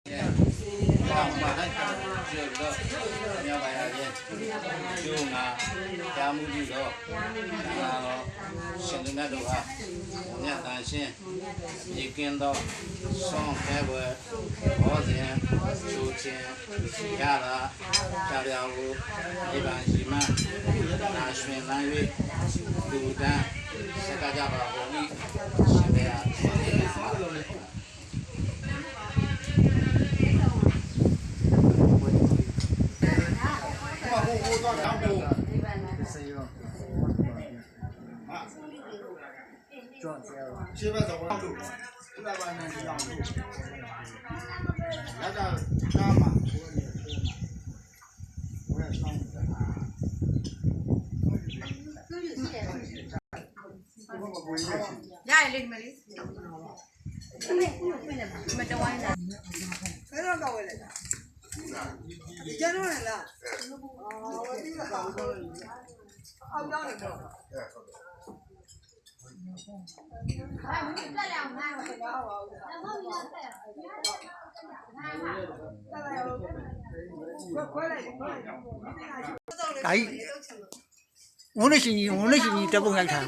မြောက်ပါရခြင်းကျိုးငါကြားမှုပြီးတော့ဒါတော့ရှင်သူမြတ်တို့ဟာမြတ်တန်ရှင်းမြေကင်းသောဆောင်းခဲပွဲဘောဇင်ချိုချင်းရတာကြာပြာကိုဒီပန်ရှိမှနာရွှင်လန်း၍လူတန်းစကားကြပါကုန်၏ရှင်ဘုရား七百多万路，100万年这样路，那个干嘛？我也上不了。ရရလိမ့်မယ်လေမတော်ဝိုင်းလားဘယ်တော့ကောက်ဝဲလိုက်တာကျန်တော့လားအော်ဒီကကောက်အောင်ကြောင်းနေတော့ဒါကြီးဝန်းနေရှင်ကြီးတက်ပုံရိုက်ထား